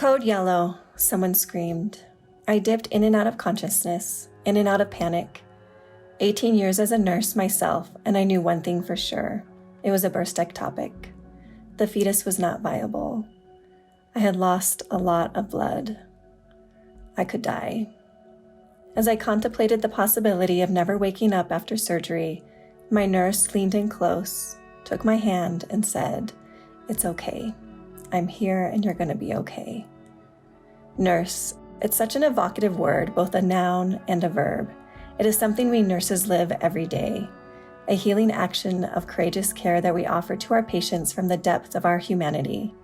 Code yellow, someone screamed. I dipped in and out of consciousness, in and out of panic. 18 years as a nurse myself, and I knew one thing for sure. It was a burst ectopic. The fetus was not viable. I had lost a lot of blood. I could die. As I contemplated the possibility of never waking up after surgery, my nurse leaned in close, took my hand, and said, "It's okay. I'm here and you're going to be okay." Nurse, it's such an evocative word, both a noun and a verb. It is something we nurses live every day, a healing action of courageous care that we offer to our patients from the depth of our humanity.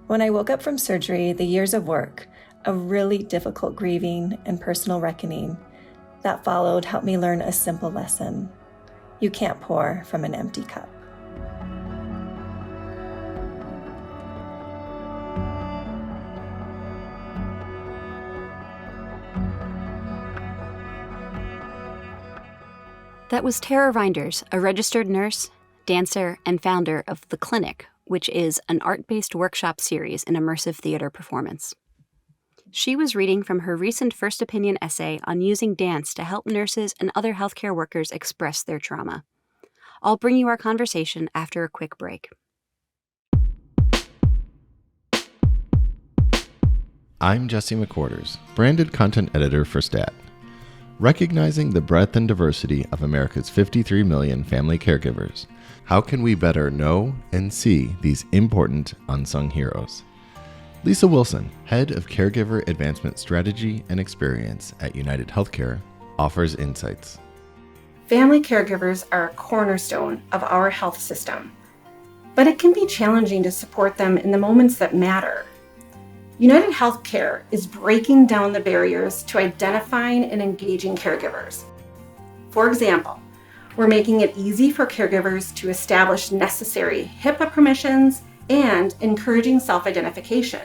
When I woke up from surgery, the years of work, a really difficult grieving and personal reckoning that followed helped me learn a simple lesson. You can't pour from an empty cup. That was Tara Rynders, a registered nurse, dancer, and founder of The Clinic, which is an art-based workshop series in immersive theater performance. She was reading from her recent First Opinion essay on using dance to help nurses and other healthcare workers express their trauma. I'll bring you our conversation after a quick break. I'm Jesse McQuarters, branded content editor for STAT. Recognizing the breadth and diversity of America's 53 million family caregivers, how can we better know and see these important unsung heroes? Lisa Wilson, head of Caregiver Advancement Strategy and Experience at United Healthcare, offers insights. Family caregivers are a cornerstone of our health system, but it can be challenging to support them in the moments that matter. United Healthcare is breaking down the barriers to identifying and engaging caregivers. For example, we're making it easy for caregivers to establish necessary HIPAA permissions and encouraging self-identification.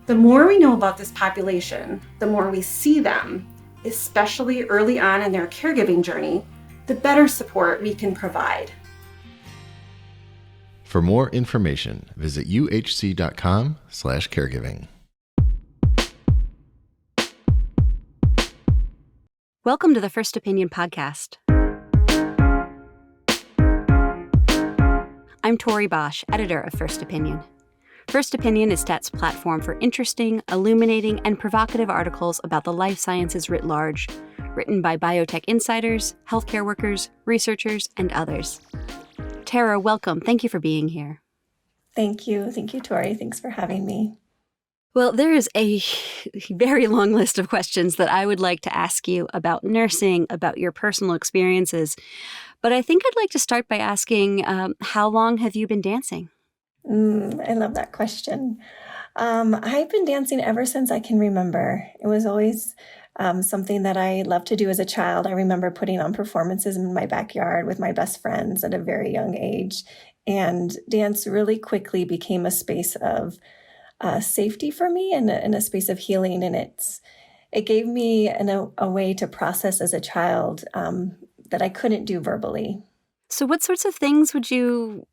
The more we know about this population, the more we see them, especially early on in their caregiving journey, the better support we can provide. For more information, visit uhc.com/caregiving. Welcome to the First Opinion podcast. I'm Tori Bosch, editor of First Opinion. First Opinion is STAT's platform for interesting, illuminating, and provocative articles about the life sciences writ large, written by biotech insiders, healthcare workers, researchers, and others. Tara, welcome. Thank you for being here. Thank you. Thank you, Tori. Thanks for having me. Well, there is a very long list of questions that I would like to ask you about nursing, about your personal experiences. But I think I'd like to start by asking, how long have you been dancing? I love that question. I've been dancing ever since I can remember. It was always something that I loved to do as a child. I remember putting on performances in my backyard with my best friends at a very young age. And dance really quickly became a space of safety for me and a space of healing. And it gave me a way to process as a child that I couldn't do verbally. So what sorts of things would you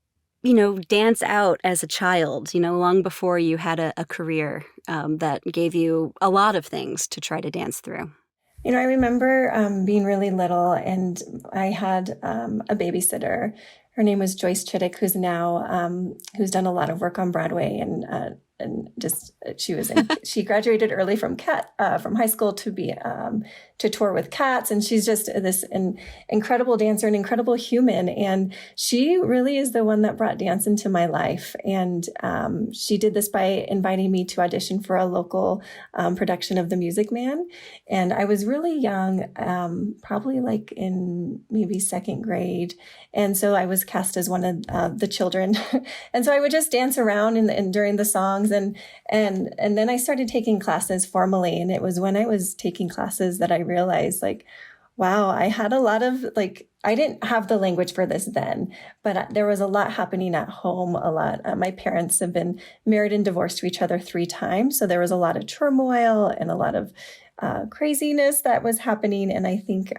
dance out as a child, long before you had a career that gave you a lot of things to try to dance through? I remember being really little, and I had a babysitter. Her name was Joyce Chittick, who's done a lot of work on Broadway, and she graduated early from high school to tour with Cats, and she's just this incredible dancer, an incredible human, and she really is the one that brought dance into my life. And she did this by inviting me to audition for a local production of The Music Man, and I was really young, probably like in maybe second grade, and so I was cast as one of the children, and so I would just dance around and during the songs. And then I started taking classes formally. And it was when I was taking classes that I realized, wow, I had a lot of, I didn't have the language for this then, but there was a lot happening at home, a lot. My parents have been married and divorced to each other 3 times. So there was a lot of turmoil and a lot of craziness that was happening. And I think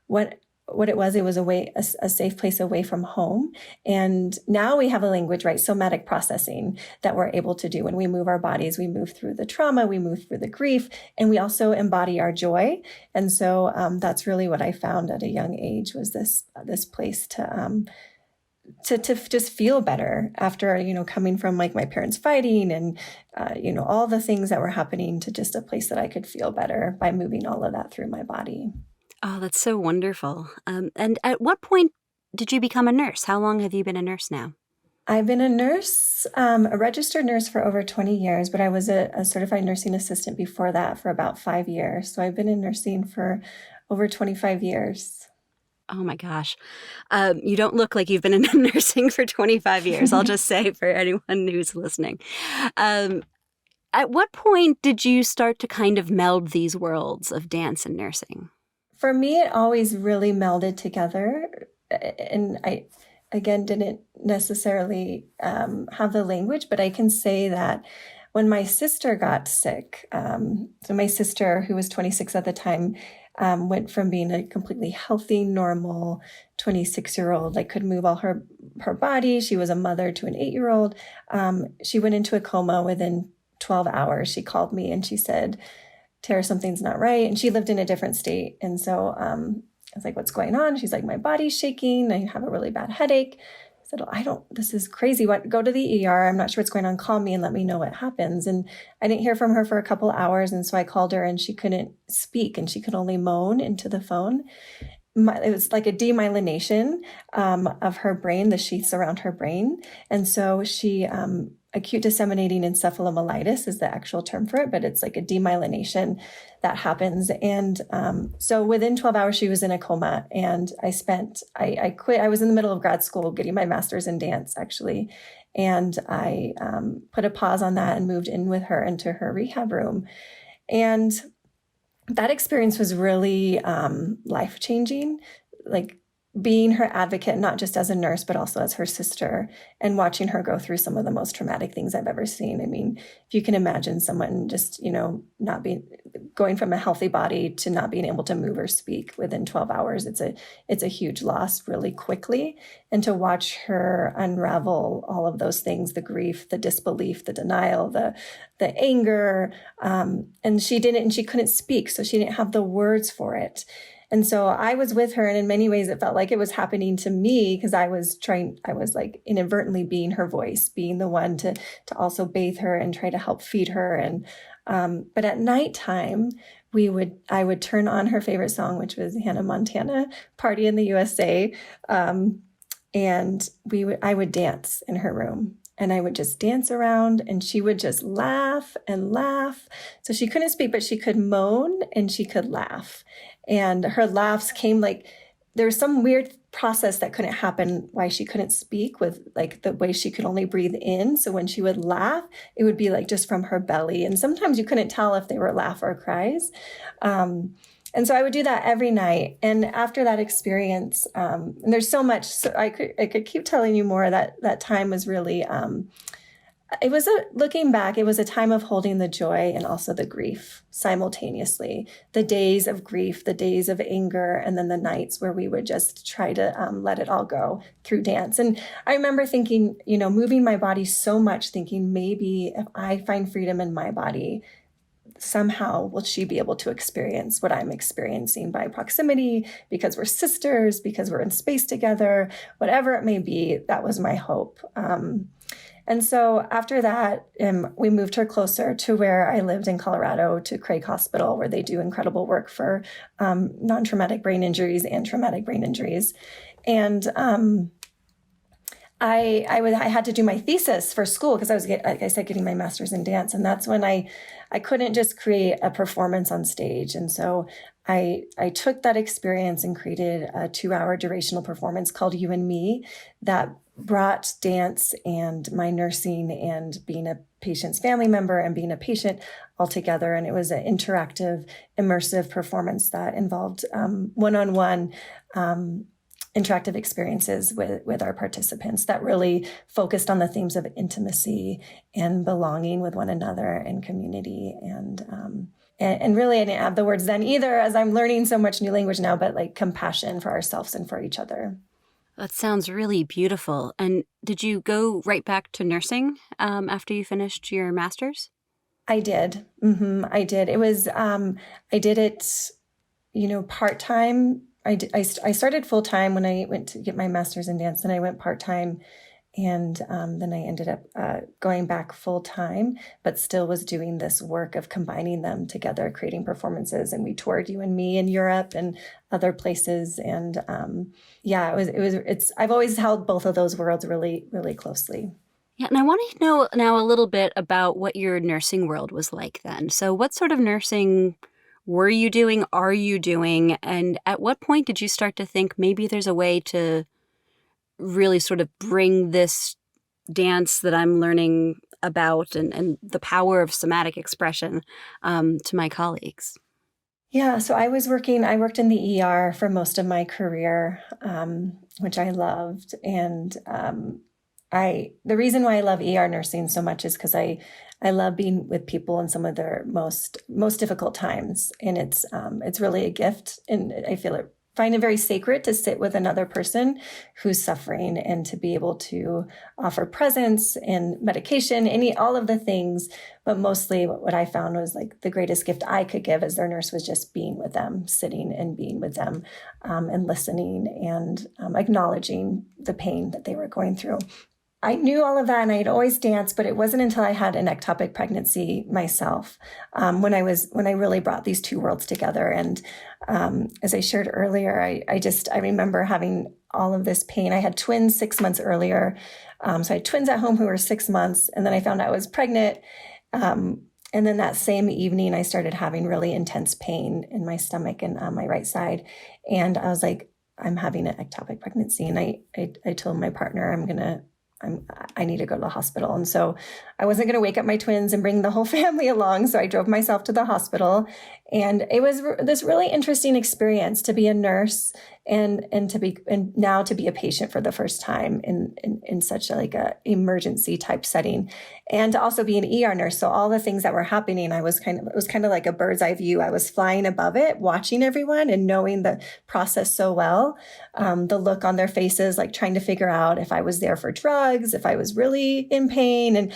what what it was a safe place away from home. And now we have a language, right? Somatic processing that we're able to do when we move our bodies. We move through the trauma, we move through the grief, and we also embody our joy. And so that's really what I found at a young age, was this place to just feel better after, coming from like my parents fighting and, all the things that were happening, to just a place that I could feel better by moving all of that through my body. Oh, that's so wonderful. And at what point did you become a nurse? How long have you been a nurse now? I've been a nurse, a registered nurse for over 20 years, but I was a certified nursing assistant before that for about 5 years. So I've been in nursing for over 25 years. Oh my gosh. You don't look like you've been in nursing for 25 years, I'll just say, for anyone who's listening. At what point did you start to kind of meld these worlds of dance and nursing? For me, it always really melded together. And I, again, didn't necessarily have the language, but I can say that when my sister got sick, so my sister, who was 26 at the time, went from being a completely healthy, normal 26-year-old, like could move all her body. She was a mother to an 8-year-old. She went into a coma within 12 hours. She called me and she said, "Tara, something's not right." And she lived in a different state. And so I was like, "What's going on?" She's like, "My body's shaking. I have a really bad headache." I said, this is crazy. Go to the ER. I'm not sure what's going on. Call me and let me know what happens. And I didn't hear from her for a couple hours. And so I called her and she couldn't speak and she could only moan into the phone. It was like a demyelination of her brain, the sheaths around her brain. And so she, acute disseminating encephalomyelitis is the actual term for it, but it's like a demyelination that happens. And so within 12 hours, she was in a coma. And I quit. I was in the middle of grad school getting my master's in dance, actually. And I put a pause on that and moved in with her into her rehab room. And that experience was really life-changing, like being her advocate, not just as a nurse, but also as her sister, and watching her go through some of the most traumatic things I've ever seen. I mean, if you can imagine someone just, not going from a healthy body to not being able to move or speak within 12 hours, it's a huge loss really quickly. And to watch her unravel all of those things, the grief, the disbelief, the denial, the anger, and she couldn't speak, so she didn't have the words for it. And so I was with her, and in many ways it felt like it was happening to me, because I was like inadvertently being her voice, being the one to also bathe her and try to help feed her. And but at nighttime, I would turn on her favorite song, which was Hannah Montana, "Party in the USA," and I would dance in her room. And I would just dance around, and she would just laugh and laugh. So she couldn't speak, but she could moan and she could laugh. And her laughs came like, there was some weird process that couldn't happen why she couldn't speak, with like the way she could only breathe in. So when she would laugh, it would be like just from her belly. And sometimes you couldn't tell if they were laugh or cries. And so I would do that every night. And after that experience, and there's so much, so I could keep telling you more. That time was really, looking back, it was a time of holding the joy and also the grief simultaneously. The days of grief, the days of anger, and then the nights where we would just try to let it all go through dance. And I remember thinking, moving my body so much, thinking maybe if I find freedom in my body, somehow will she be able to experience what I'm experiencing by proximity, because we're sisters, because we're in space together, whatever it may be. That was my hope. And so after that, we moved her closer to where I lived in Colorado, to Craig Hospital, where they do incredible work for non-traumatic brain injuries and traumatic brain injuries. And I had to do my thesis for school, because I was, like I said, getting my master's in dance. And that's when I couldn't just create a performance on stage. And so I took that experience and created a 2-hour durational performance called You and Me that brought dance and my nursing and being a patient's family member and being a patient all together. And it was an interactive, immersive performance that involved one-on-one interactive experiences with our participants that really focused on the themes of intimacy and belonging with one another and community. And And really, I didn't have the words then either, as I'm learning so much new language now, but like compassion for ourselves and for each other. That sounds really beautiful. And did you go right back to nursing after you finished your master's? I did. I did. It was, I did it, part-time. I started full-time when I went to get my master's in dance, and I went part-time. And then I ended up going back full-time, but still was doing this work of combining them together, creating performances. And we toured, you and me, in Europe and other places. And I've always held both of those worlds really, really closely. Yeah, and I want to know now a little bit about what your nursing world was like then. So what sort of nursing were you doing, are you doing, and at what point did you start to think maybe there's a way to really sort of bring this dance that I'm learning about and the power of somatic expression to my colleagues? Yeah, so I worked in the ER for most of my career, which I loved. And the reason why I love ER nursing so much is because I love being with people in some of their most difficult times. And it's really a gift. And I find it very sacred to sit with another person who's suffering and to be able to offer presence and medication, all of the things. But mostly what I found was like the greatest gift I could give as their nurse was just being with them, sitting and being with them, and listening and acknowledging the pain that they were going through. I knew all of that and I'd always danced, but it wasn't until I had an ectopic pregnancy myself, when I really brought these two worlds together. And as I shared earlier, I remember having all of this pain. I had twins 6 months earlier. So I had twins at home who were 6 months, and then I found out I was pregnant. And then that same evening, I started having really intense pain in my stomach and on my right side. And I was like, I'm having an ectopic pregnancy. And I told my partner, I need to go to the hospital. And so I wasn't going to wake up my twins and bring the whole family along. So I drove myself to the hospital, and it was this really interesting experience to be a nurse and now to be a patient for the first time in such a emergency type setting, and to also be an ER nurse. So all the things that were happening, it was kind of like a bird's eye view. I was flying above it, watching everyone and knowing the process so well. The look on their faces, like trying to figure out if I was there for drugs, if I was really in pain, and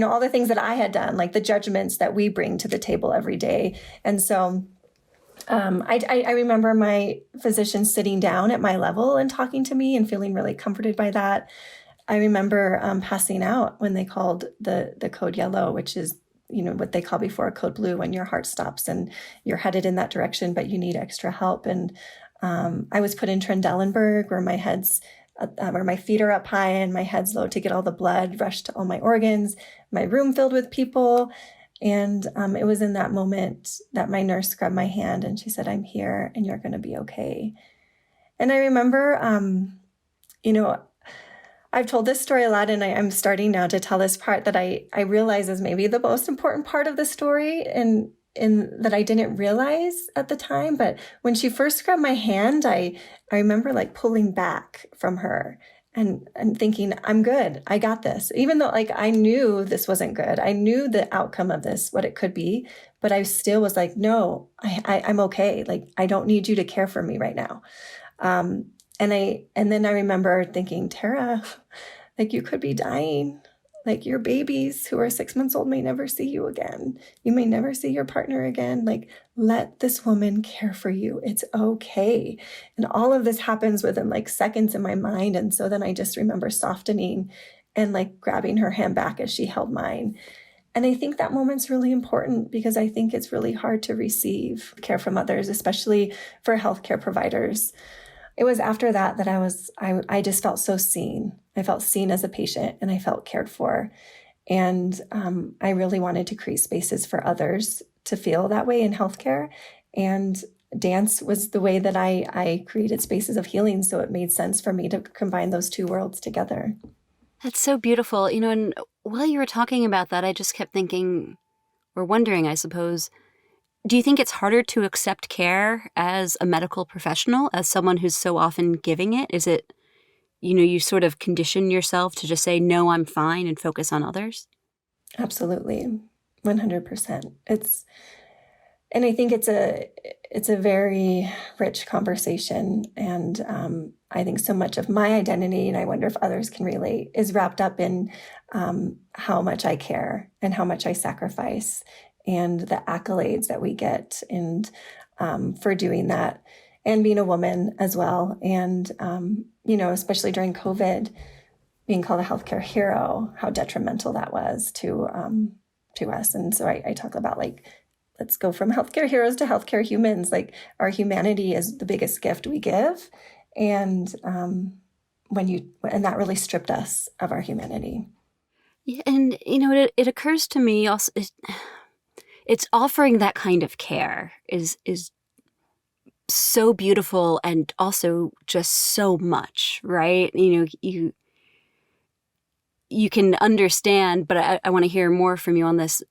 all the things that I had done, like the judgments that we bring to the table every day. And so I remember my physician sitting down at my level and talking to me and feeling really comforted by that. I remember passing out when they called the code yellow, which is what they call before code blue, when your heart stops and you're headed in that direction, but you need extra help. And I was put in Trendelenburg, where where my feet are up high and my head's low, to get all the blood rushed to all my organs, my room filled with people. And it was in that moment that my nurse grabbed my hand and she said, "I'm here and you're going to be okay." And I remember, I've told this story a lot, and I'm starting now to tell this part that I realize is maybe the most important part of the story, and that I didn't realize at the time. But when she first grabbed my hand, I remember pulling back from her and thinking, I'm good. I got this. Even though I knew this wasn't good. I knew the outcome of this, what it could be, but I still was like, no, I'm okay. I don't need you to care for me right now. And then I remember thinking, Tara, you could be dying. Your babies who are 6 months old may never see you again. You may never see your partner again. Let this woman care for you. It's okay. And all of this happens within seconds in my mind. And so then I just remember softening and grabbing her hand back as she held mine. And I think that moment's really important, because I think it's really hard to receive care from others, especially for healthcare providers. It was after that I just felt so seen. I felt seen as a patient, and I felt cared for. And I really wanted to create spaces for others to feel that way in healthcare. And dance was the way that I created spaces of healing. So it made sense for me to combine those two worlds together. That's so beautiful. And while you were talking about that, I just kept thinking, or wondering, I suppose, do you think it's harder to accept care as a medical professional, as someone who's so often giving it? Is it, you sort of condition yourself to just say, no, I'm fine, and focus on others? Absolutely. 100%. And I think it's a very rich conversation. And I think so much of my identity, and I wonder if others can relate, is wrapped up in how much I care and how much I sacrifice and the accolades that we get and for doing that, and being a woman as well. And, especially during COVID, being called a healthcare hero, how detrimental that was to us. And so I talk about, like, let's go from healthcare heroes to healthcare humans. Like, our humanity is the biggest gift we give. And that really stripped us of our humanity. Yeah, and it occurs to me also, it's offering that kind of care is so beautiful, and also just so much, right? You can understand, but I want to hear more from you on this,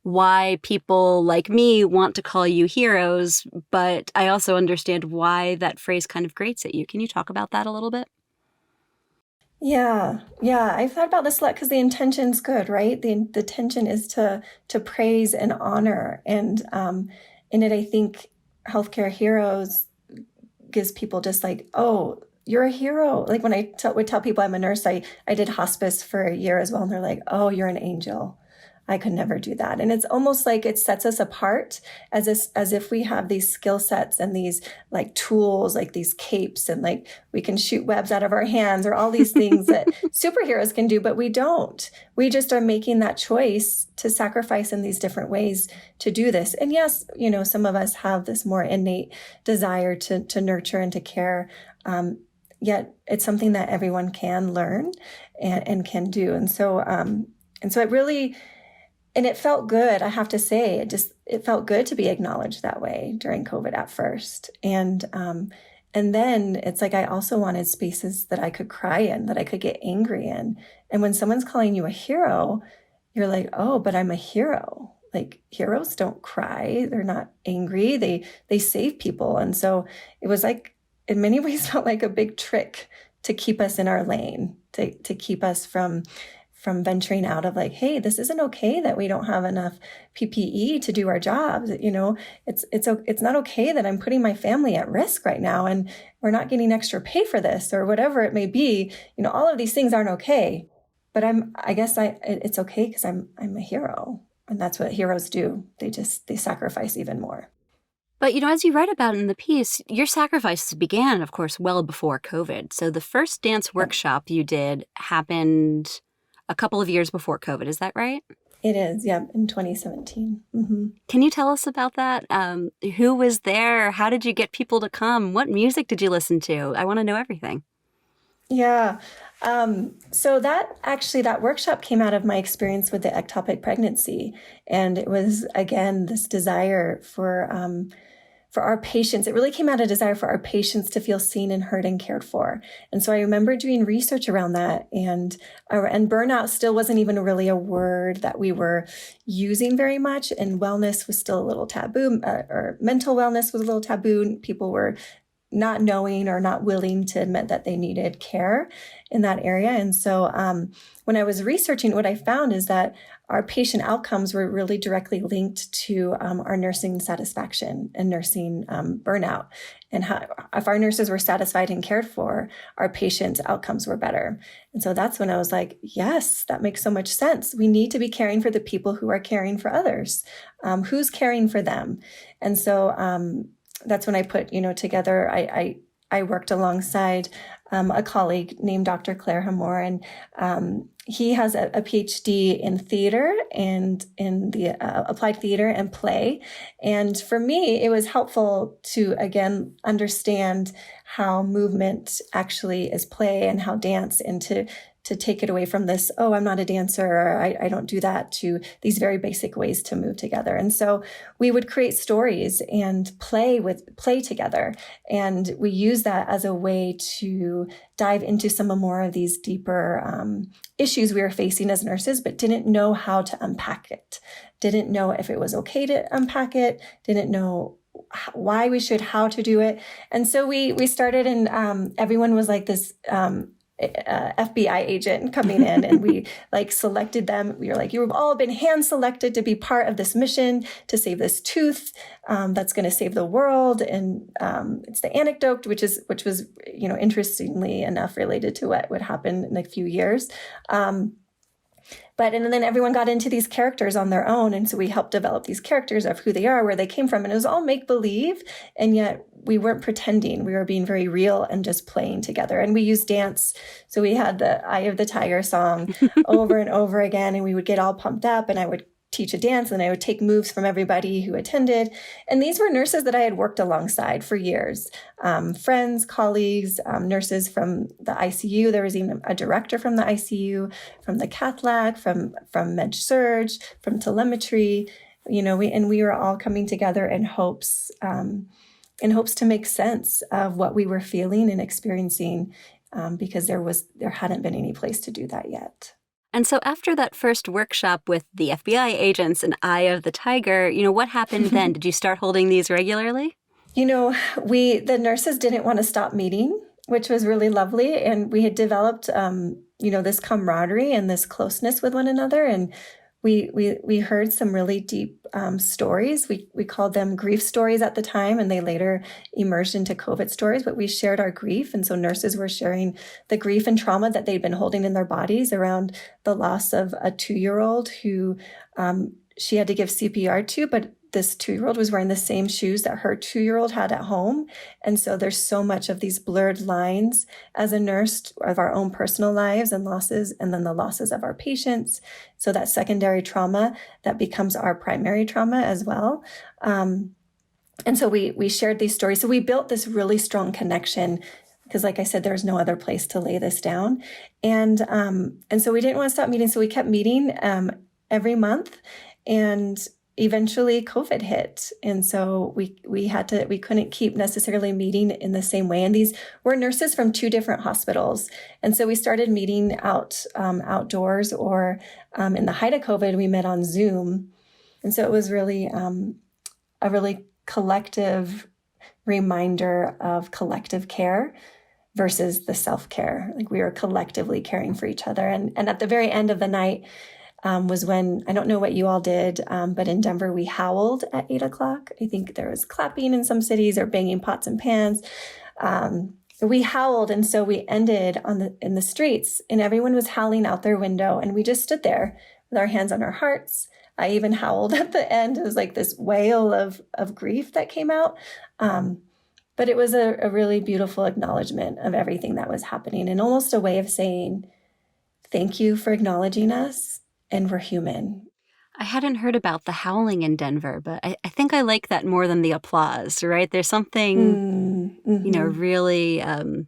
why people like me want to call you heroes, but I also understand why that phrase kind of grates at you. Can you talk about that a little bit? Yeah. I've thought about this a lot because the intention's good, right? The intention is to praise and honor. And in it, I think healthcare heroes gives people just like, oh, you're a hero. Like, when I would tell people I'm a nurse, I did hospice for a year as well. And they're like, oh, you're an angel. I could never do that. And it's almost like it sets us apart as if we have these skill sets and these like tools, like these capes, and like we can shoot webs out of our hands, or all these things that superheroes can do, but we don't. We just are making that choice to sacrifice in these different ways to do this. And yes, some of us have this more innate desire to nurture and to care. Yet it's something that everyone can learn and can do. And so it really, and it felt good, I have to say. It felt good to be acknowledged that way during COVID at first. And then it's like, I also wanted spaces that I could cry in, that I could get angry in. And when someone's calling you a hero, you're like, oh, but I'm a hero. Like, heroes don't cry. They're not angry. They save people. And so it was like, in many ways, felt like a big trick to keep us in our lane, to keep us from venturing out of, like, hey, this isn't okay that we don't have enough PPE to do our jobs. It's not okay that I'm putting my family at risk right now, and we're not getting extra pay for this, or whatever it may be. All of these things aren't okay, but it's okay because I'm a hero, and that's what heroes do. They sacrifice even more. But, as you write about in the piece, your sacrifices began, of course, well before COVID. So the first dance workshop you did happened a couple of years before COVID. Is that right? It is, yeah, in 2017. Mm-hmm. Can you tell us about that? Who was there? How did you get people to come? What music did you listen to? I want to know everything. Yeah. So that workshop came out of my experience with the ectopic pregnancy. And it was, again, this desire for our patients. It really came out of a desire for our patients to feel seen and heard and cared for. And so I remember doing research around that, and burnout still wasn't even really a word that we were using very much. And wellness was still a little taboo, or mental wellness was a little taboo. People were not knowing or not willing to admit that they needed care in that area. And so when I was researching, what I found is that our patient outcomes were really directly linked to our nursing satisfaction and nursing burnout. And if our nurses were satisfied and cared for, our patients' outcomes were better. And so that's when I was like, yes, that makes so much sense. We need to be caring for the people who are caring for others. Who's caring for them? And so that's when I put, together, I worked alongside a colleague named Dr. Claire Hamor, and he has a PhD in theater and in the applied theater and play. And for me, it was helpful to, again, understand how movement actually is play and how dance, and to take it away from this, oh, I'm not a dancer, or I don't do that, to these very basic ways to move together. And so we would create stories and play together. And we use that as a way to dive into some more of these deeper issues we were facing as nurses, but didn't know how to unpack it, didn't know if it was okay to unpack it, didn't know how to do it. And so we started, and everyone was like this, FBI agent coming in, and we like selected them. We were like, you've all been hand selected to be part of this mission to save this tooth that's going to save the world. And it's the anecdote, which was, interestingly enough, related to what would happen in a few years. And then everyone got into these characters on their own. And so we helped develop these characters of who they are, where they came from. And it was all make believe. And yet we weren't pretending. We were being very real and just playing together. And we used dance. So we had the Eye of the Tiger song over and over again. And we would get all pumped up, and I would teach a dance, and I would take moves from everybody who attended. And these were nurses that I had worked alongside for years. Friends, colleagues, nurses from the ICU. There was even a director from the ICU, from the cath lab, from med-surg, from telemetry. We were all coming together in hopes to make sense of what we were feeling and experiencing, because there hadn't been any place to do that yet. And so after that first workshop with the FBI agents and Eye of the Tiger, what happened then? Did you start holding these regularly? The nurses didn't want to stop meeting, which was really lovely. And we had developed, this camaraderie and this closeness with one another. And we heard some really deep stories. We called them grief stories at the time, and they later emerged into COVID stories, but we shared our grief. And so nurses were sharing the grief and trauma that they'd been holding in their bodies around the loss of a 2-year-old who she had to give CPR to, but this 2-year-old was wearing the same shoes that her 2-year-old had at home. And so there's so much of these blurred lines as a nurse of our own personal lives and losses, and then the losses of our patients. So that secondary trauma that becomes our primary trauma as well. And so we shared these stories. So we built this really strong connection, because like I said, there's no other place to lay this down. And so we didn't want to stop meeting. So we kept meeting every month, and eventually COVID hit. And so we couldn't keep necessarily meeting in the same way. And these were nurses from 2 different hospitals. And so we started meeting outdoors, or in the height of COVID, we met on Zoom. And so it was really a really collective reminder of collective care versus the self-care. Like, we were collectively caring for each other. And at the very end of the night, was when, I don't know what you all did, but in Denver, we howled at 8:00. I think there was clapping in some cities, or banging pots and pans. We howled. And so we ended in the streets, and everyone was howling out their window. And we just stood there with our hands on our hearts. I even howled at the end. It was like this wail of grief that came out. But it was a really beautiful acknowledgement of everything that was happening, and almost a way of saying, thank you for acknowledging us. And we're human. I hadn't heard about the howling in Denver, but I think I like that more than the applause, right? There's something, really kind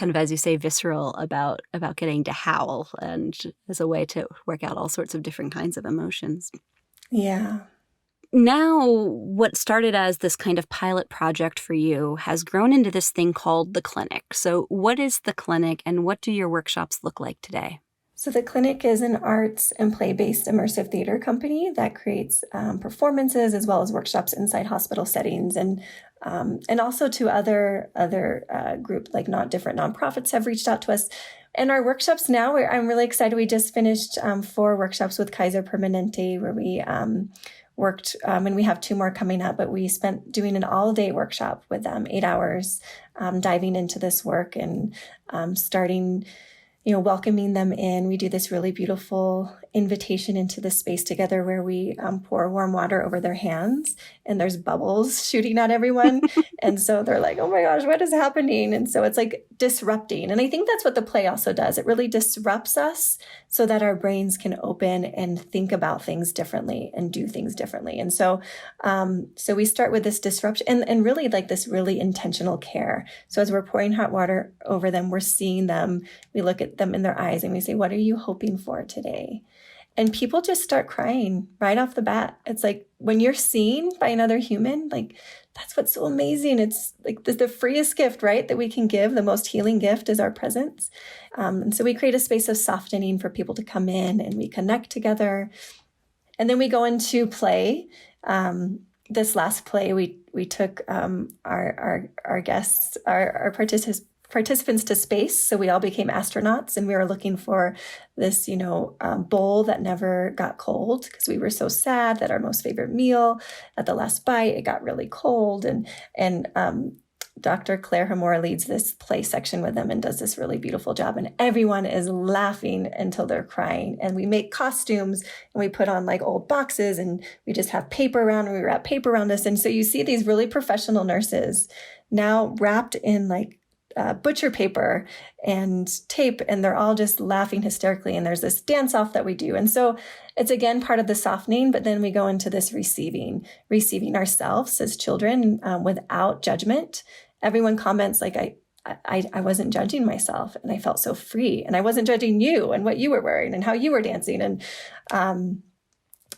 of, as you say, visceral about getting to howl, and as a way to work out all sorts of different kinds of emotions. Yeah. Now, what started as this kind of pilot project for you has grown into this thing called the clinic. So what is the clinic, and what do your workshops look like today? So the clinic is an arts and play-based immersive theater company that creates performances as well as workshops inside hospital settings, and also to other group, like different nonprofits have reached out to us. And our workshops now, I'm really excited. We just finished 4 workshops with Kaiser Permanente, where we worked, and we have 2 more coming up, but we spent doing an all-day workshop with them, 8 hours, diving into this work and starting, welcoming them in. We do this really beautiful invitation into the space together, where we pour warm water over their hands, and there's bubbles shooting at everyone. And so they're like, oh my gosh, what is happening? And so it's like disrupting. And I think that's what the play also does. It really disrupts us so that our brains can open and think about things differently and do things differently. And so we start with this disruption and really like this really intentional care. So as we're pouring hot water over them, we're seeing them, we look at them in their eyes, and we say, what are you hoping for today? And people just start crying right off the bat. It's like, when you're seen by another human, like, that's what's so amazing. It's like the freest gift, right, that we can give. The most healing gift is our presence. And so we create a space of softening for people to come in, and we connect together. And then we go into play. This last play, we took our guests, our participants to space. So we all became astronauts, and we were looking for this, bowl that never got cold, because we were so sad that our most favorite meal at the last bite, it got really cold. And Dr. Claire Hamor leads this play section with them and does this really beautiful job. And everyone is laughing until they're crying. And we make costumes and we put on like old boxes and we just have paper around and we wrap paper around us. And so you see these really professional nurses now wrapped in like butcher paper and tape, and they're all just laughing hysterically. And there's this dance off that we do. And so it's again part of the softening, but then we go into this receiving ourselves as children without judgment. Everyone comments like, I wasn't judging myself, and I felt so free, and I wasn't judging you and what you were wearing and how you were dancing.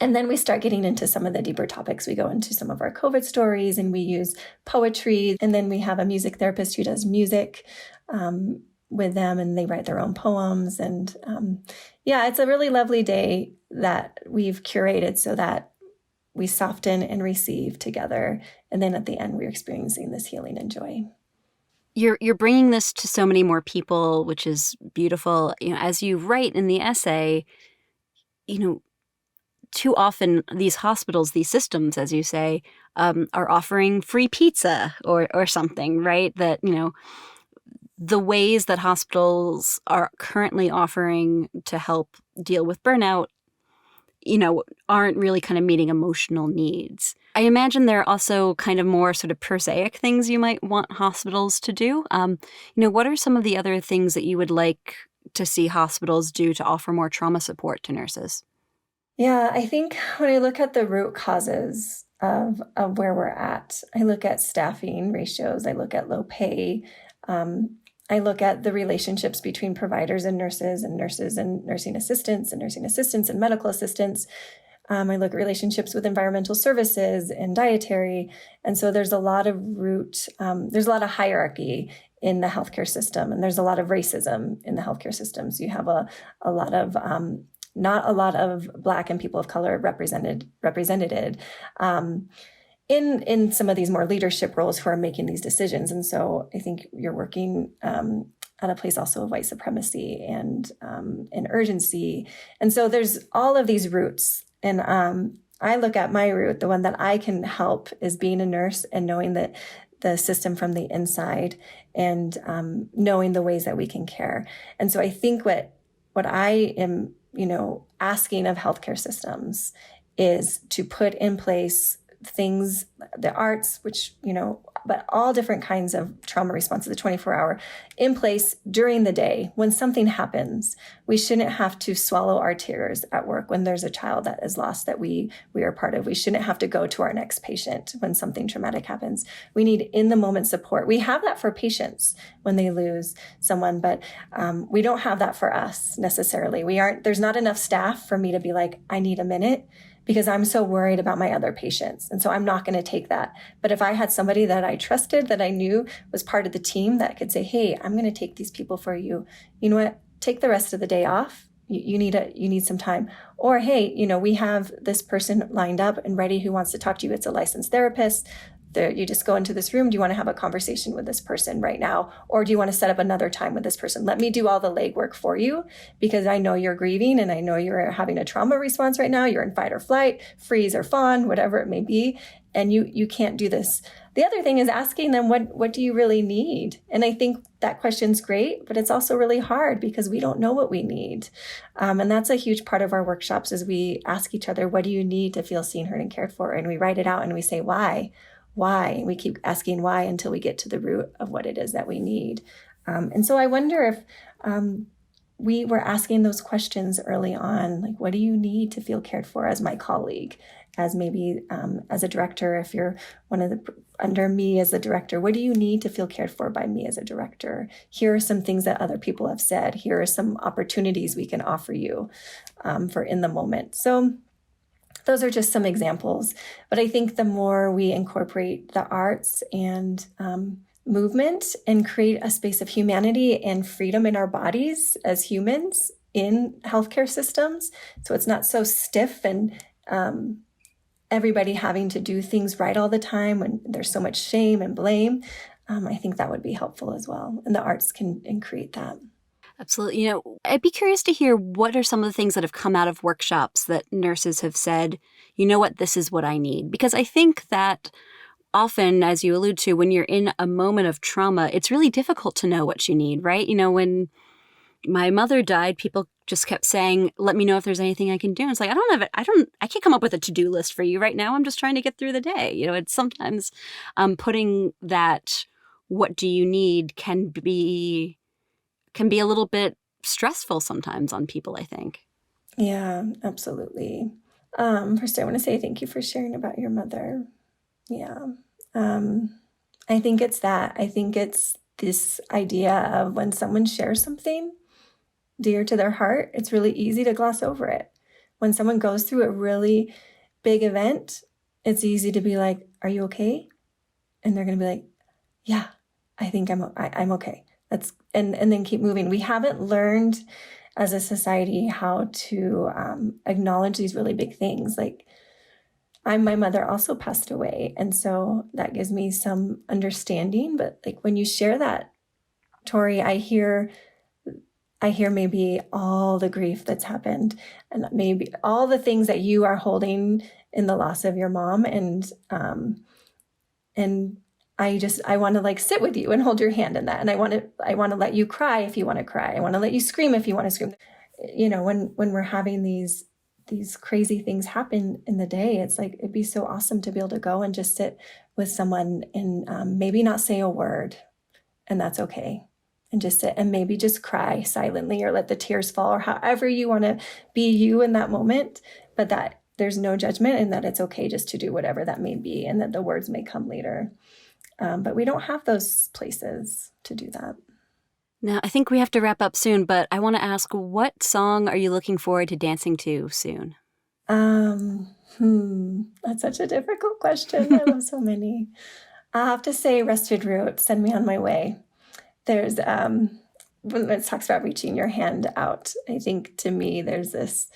And then we start getting into some of the deeper topics. We go into some of our COVID stories, and we use poetry. And then we have a music therapist who does music with them, and they write their own poems. And it's a really lovely day that we've curated so that we soften and receive together. And then at the end, we're experiencing this healing and joy. You're bringing this to so many more people, which is beautiful. As you write in the essay, too often these hospitals, these systems, as you say, are offering free pizza or something, right? That, the ways that hospitals are currently offering to help deal with burnout, aren't really kind of meeting emotional needs. I imagine there are also kind of more sort of prosaic things you might want hospitals to do. What are some of the other things that you would like to see hospitals do to offer more trauma support to nurses? Yeah, I think when I look at the root causes of where we're at, I look at staffing ratios, I look at low pay, I look at the relationships between providers and nurses and nursing assistants and medical assistants. I look at relationships with environmental services and dietary. And so there's a lot of there's a lot of hierarchy in the healthcare system, and there's a lot of racism in the healthcare system. So you have a lot of not a lot of Black and people of color represented in some of these more leadership roles who are making these decisions. And so I think you're working at a place also of white supremacy and urgency. And so there's all of these roots. And I look at my root, the one that I can help is being a nurse and knowing that the system from the inside and knowing the ways that we can care. And so I think what I am asking of healthcare systems is to put in place things, the arts, which, but all different kinds of trauma responses, the 24-hour in place during the day. When something happens, we shouldn't have to swallow our tears at work when there's a child that is lost that we are part of. We shouldn't have to go to our next patient when something traumatic happens. We need in-the-moment support. We have that for patients when they lose someone, but we don't have that for us necessarily. There's not enough staff for me to be like, I need a minute, because I'm so worried about my other patients. And so I'm not going to take that. But if I had somebody that I trusted, that I knew was part of the team, that could say, hey, I'm going to take these people for you. You know what? Take the rest of the day off. You need some time. Or, hey, we have this person lined up and ready who wants to talk to you. It's a licensed therapist. You just go into this room. Do you want to have a conversation with this person right now? Or do you want to set up another time with this person? Let me do all the legwork for you, because I know you're grieving and I know you're having a trauma response right now. You're in fight or flight, freeze or fawn, whatever it may be. And you can't do this. The other thing is asking them, what do you really need? And I think that question's great, but it's also really hard because we don't know what we need. And that's a huge part of our workshops is we ask each other, what do you need to feel seen, heard, and cared for? And we write it out and we say, why? And we keep asking why until we get to the root of what it is that we need. And so I wonder if we were asking those questions early on, like, what do you need to feel cared for as my colleague, as maybe as a director, if you're under me as a director, what do you need to feel cared for by me as a director? Here are some things that other people have said. Here are some opportunities we can offer you for in the moment. So those are just some examples. But I think the more we incorporate the arts and movement and create a space of humanity and freedom in our bodies as humans in healthcare systems, so it's not so stiff and everybody having to do things right all the time when there's so much shame and blame, I think that would be helpful as well. And the arts can create that. Absolutely. I'd be curious to hear what are some of the things that have come out of workshops that nurses have said, you know what, this is what I need. Because I think that often, as you allude to, when you're in a moment of trauma, it's really difficult to know what you need, right? When my mother died, people just kept saying, let me know if there's anything I can do. And it's like, I can't come up with a to-do list for you right now. I'm just trying to get through the day. It's sometimes putting that, what do you need, can be a little bit stressful sometimes on people, I think. Yeah, absolutely. First, I want to say thank you for sharing about your mother. Yeah. I think it's that. I think it's this idea of when someone shares something dear to their heart, it's really easy to gloss over it. When someone goes through a really big event, it's easy to be like, are you okay? And they're going to be like, yeah, I think I'm okay. And then keep moving. We haven't learned as a society how to acknowledge these really big things. Like, my mother also passed away. And so that gives me some understanding. But like when you share that, Tori, I hear maybe all the grief that's happened and maybe all the things that you are holding in the loss of your mom. And I want to like sit with you and hold your hand in that. And I want to let you cry if you want to cry. I want to let you scream if you want to scream. When we're having these crazy things happen in the day, it's like, it'd be so awesome to be able to go and just sit with someone and maybe not say a word, and that's okay. And just sit and maybe just cry silently or let the tears fall or however you want to be you in that moment, but that there's no judgment and that it's okay just to do whatever that may be and that the words may come later. But we don't have those places to do that. Now, I think we have to wrap up soon, but I want to ask, what song are you looking forward to dancing to soon? That's such a difficult question. I love so many. I'll have to say Rested Root, Send Me on My Way. There's, when it talks about reaching your hand out, I think to me, there's this,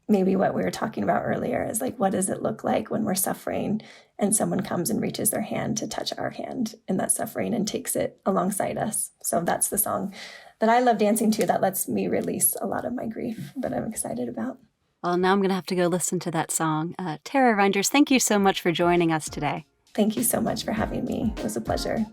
maybe what we were talking about earlier is like, what does it look like when we're suffering and someone comes and reaches their hand to touch our hand in that suffering and takes it alongside us. So that's the song that I love dancing to that lets me release a lot of my grief that I'm excited about. Well, now I'm going to have to go listen to that song. Tara Rynders, thank you so much for joining us today. Thank you so much for having me. It was a pleasure.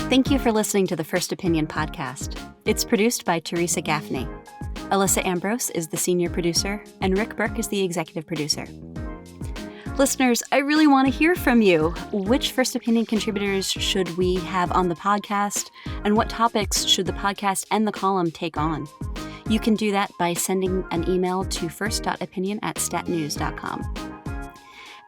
Thank you for listening to the First Opinion podcast. It's produced by Teresa Gaffney. Alyssa Ambrose is the senior producer, and Rick Burke is the executive producer. Listeners, I really want to hear from you. Which First Opinion contributors should we have on the podcast, and what topics should the podcast and the column take on? You can do that by sending an email to first.opinion@statnews.com.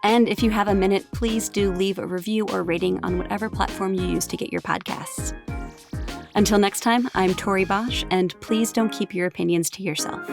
And if you have a minute, please do leave a review or rating on whatever platform you use to get your podcasts. Until next time, I'm Tori Bosch, and please don't keep your opinions to yourself.